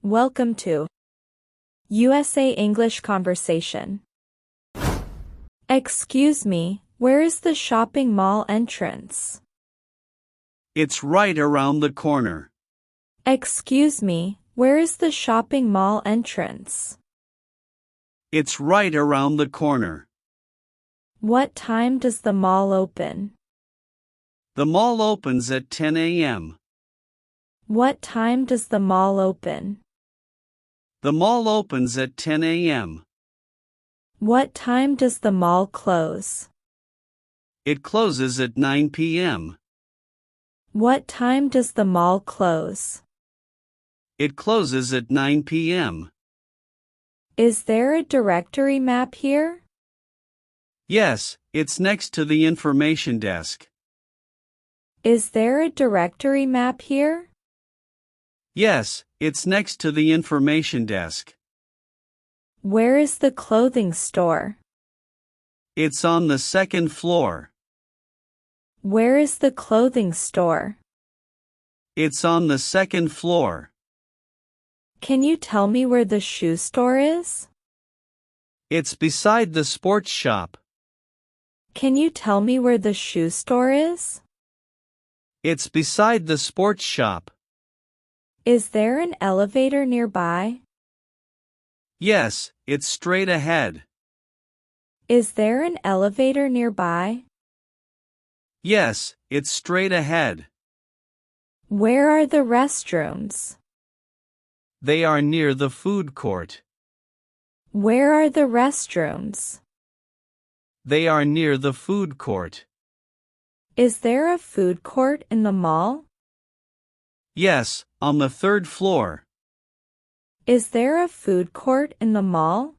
Welcome to USA English Conversation. Excuse me, where is the shopping mall entrance? It's right around the corner. Excuse me, where is the shopping mall entrance? It's right around the corner. What time does the mall open? The mall opens at 10 a.m. What time does the mall open? The mall opens at 10 a.m. What time does the mall close? It closes at 9 p.m. What time does the mall close? It closes at 9 p.m. Is there a directory map here? Yes, it's next to the information desk. Is there a directory map here? Yes, it's next to the information desk. Where is the clothing store? It's on the second floor. Where is the clothing store? It's on the second floor. Can you tell me where the shoe store is? It's beside the sports shop. Can you tell me where the shoe store is? It's beside the sports shop. Is there an elevator nearby? Yes, it's straight ahead. Is there an elevator nearby? Yes, it's straight ahead. Where are the restrooms? They are near the food court. Where are the restrooms? They are near the food court. Is there a food court in the mall? Yes, on the third floor. Is there a food court in the mall?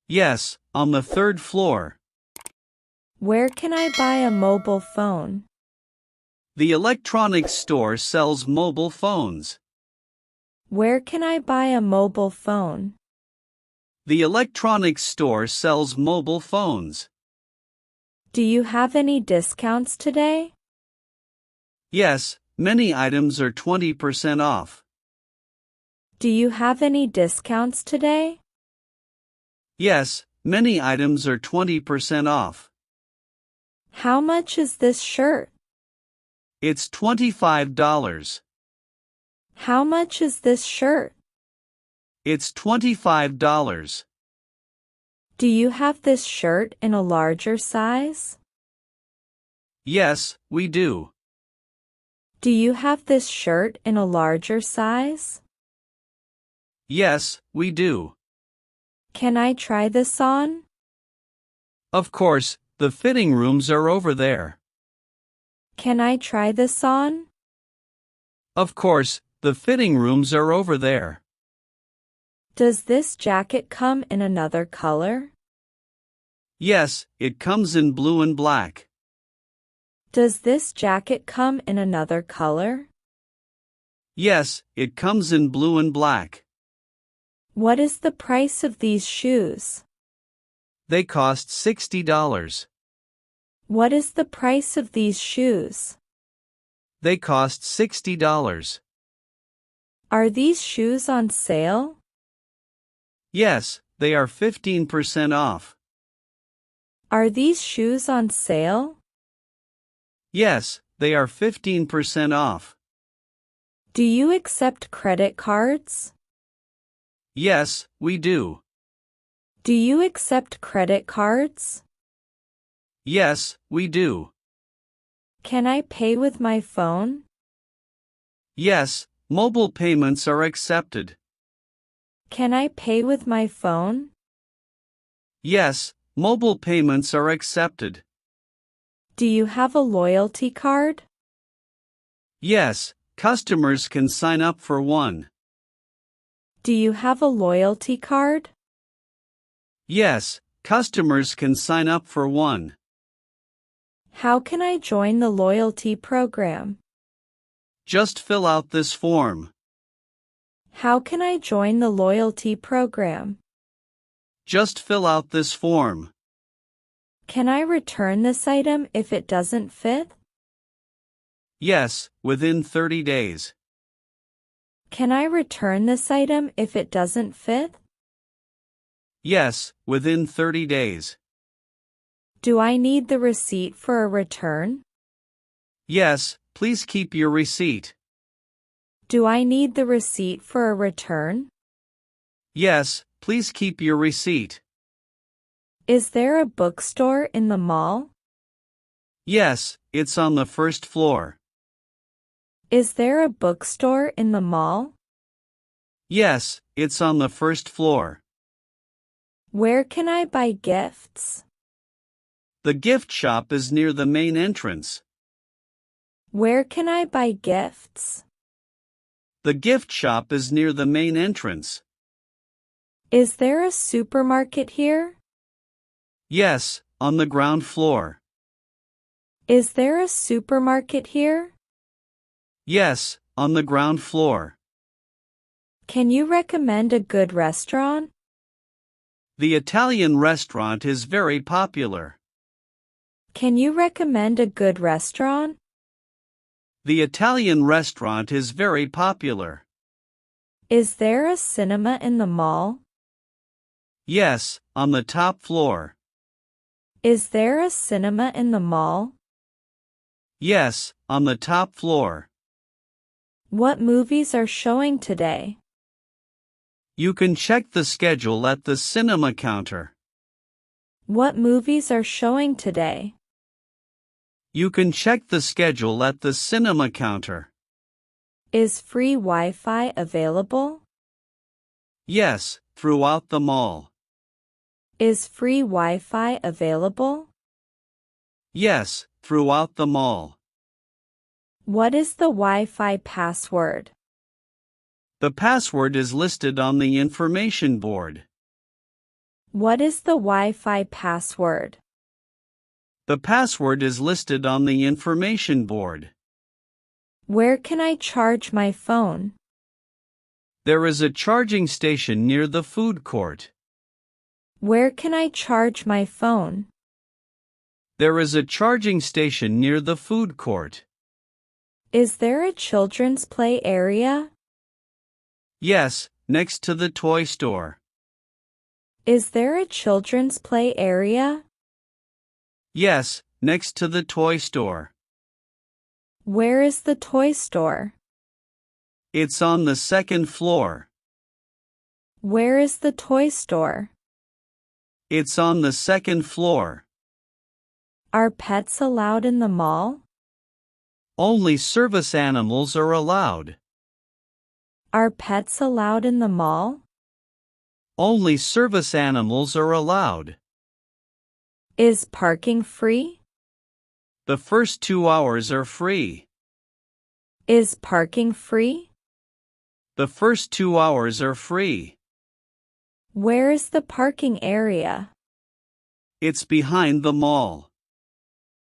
Yes, on the third floor. Where can I buy a mobile phone? The electronics store sells mobile phones. Where can I buy a mobile phone? The electronics store sells mobile phones. Do you have any discounts today? Yes, many items are 20% off. Do you have any discounts today? Yes, many items are 20% off. How much is this shirt? It's $25. How much is this shirt? It's $25. Do you have this shirt in a larger size? Yes, we do. Do you have this shirt in a larger size? Yes, we do. Can I try this on? Of course, the fitting rooms are over there. Can I try this on? Of course, the fitting rooms are over there. Does this jacket come in another color? Yes, it comes in blue and black. Does this jacket come in another color? Yes, it comes in blue and black. What is the price of these shoes? They cost $60. What is the price of these shoes? They cost $60. Are these shoes on sale? Yes, they are 15% off. Are these shoes on sale? Yes, they are 15% off. Do you accept credit cards? Yes, we do. Do you accept credit cards? Yes, we do. Can I pay with my phone? Yes, mobile payments are accepted. Can I pay with my phone? Yes, mobile payments are accepted. Do you have a loyalty card? Yes, customers can sign up for one. Do you have a loyalty card? Yes, customers can sign up for one. How can I join the loyalty program? Just fill out this form. How can I join the loyalty program? Just fill out this form. Can I return this item if it doesn't fit? Yes, within 30 days. Can I return this item if it doesn't fit? Yes, within 30 days. Do I need the receipt for a return? Yes, please keep your receipt. Do I need the receipt for a return? Yes, please keep your receipt. Is there a bookstore in the mall? Yes, it's on the first floor. Is there a bookstore in the mall? Yes, it's on the first floor. Where can I buy gifts? The gift shop is near the main entrance. Where can I buy gifts? The gift shop is near the main entrance. Is there a supermarket here? Yes, on the ground floor. Is there a supermarket here? Yes, on the ground floor. Can you recommend a good restaurant? The Italian restaurant is very popular. Can you recommend a good restaurant? The Italian restaurant is very popular. Is there a cinema in the mall? Yes, on the top floor. Is there a cinema in the mall? Yes, on the top floor. What movies are showing today? You can check the schedule at the cinema counter. What movies are showing today? You can check the schedule at the cinema counter. Is free Wi-Fi available? Yes, throughout the mall. Is free Wi-Fi available? Yes, throughout the mall. What is the Wi-Fi password? The password is listed on the information board. What is the Wi-Fi password? The password is listed on the information board. Where can I charge my phone? There is a charging station near the food court. Where can I charge my phone? There is a charging station near the food court. Is there a children's play area? Yes, next to the toy store. Is there a children's play area? Yes, next to the toy store. Where is the toy store? It's on the second floor. Where is the toy store? It's on the second floor. Are pets allowed in the mall? Only service animals are allowed. Are pets allowed in the mall? Only service animals are allowed. Is parking free? The first 2 hours are free. Is parking free? The first 2 hours are free. Where is the parking area? It's behind the mall.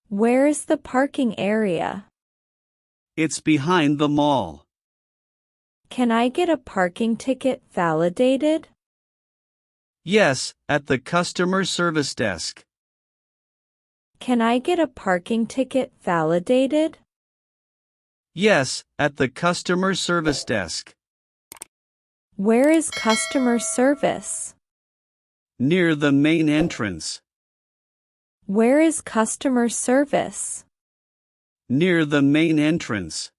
Where is the parking area? It's behind the mall. Can I get a parking ticket validated? Yes, at the customer service desk. Can I get a parking ticket validated? Yes, at the customer service desk. Where is customer service? Near the main entrance. Where is customer service? Near the main entrance.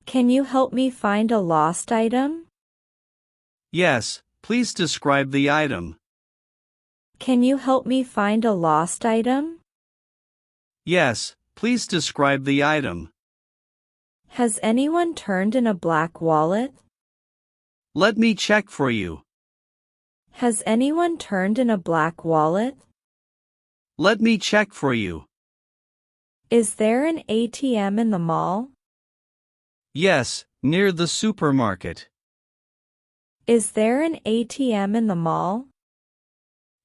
Can you help me find a lost item? Yes, please describe the item. Can you help me find a lost item? Yes, please describe the item. Has anyone turned in a black wallet? Let me check for you. Has anyone turned in a black wallet? Let me check for you. Is there an ATM in the mall? Yes, near the supermarket. Is there an ATM in the mall?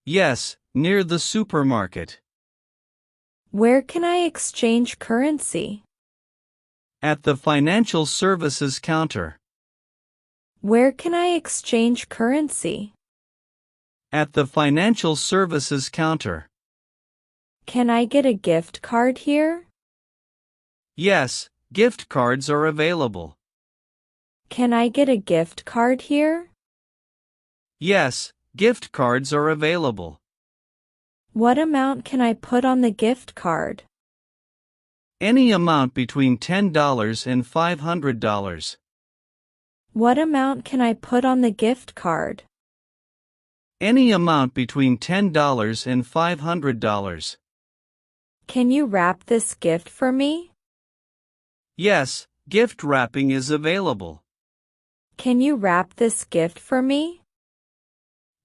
Yes, near the supermarket. Where can I exchange currency? At the financial services counter. Where can I exchange currency? At the financial services counter. Can I get a gift card here? Yes, gift cards are available. Can I get a gift card here? Yes, gift cards are available. What amount can I put on the gift card? Any amount between $10 and $500. What amount can I put on the gift card? Any amount between $10 and $500. Can you wrap this gift for me? Yes, gift wrapping is available. Can you wrap this gift for me?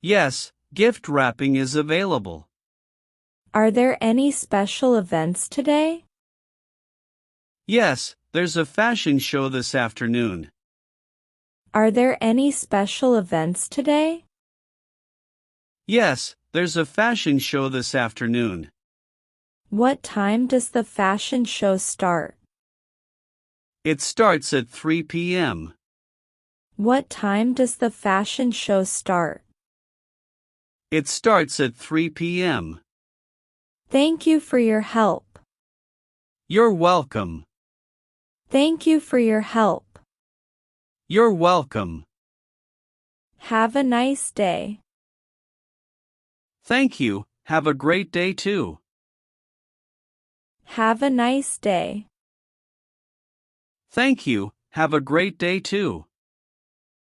Yes, gift wrapping is available. Are there any special events today? Yes, there's a fashion show this afternoon. Are there any special events today? Yes, there's a fashion show this afternoon. What time does the fashion show start? It starts at 3 p.m. What time does the fashion show start? It starts at 3 p.m. Thank you for your help. You're welcome. Thank you for your help. You're welcome. Have a nice day. Thank you, have a great day too. Have a nice day. Thank you, have a great day too.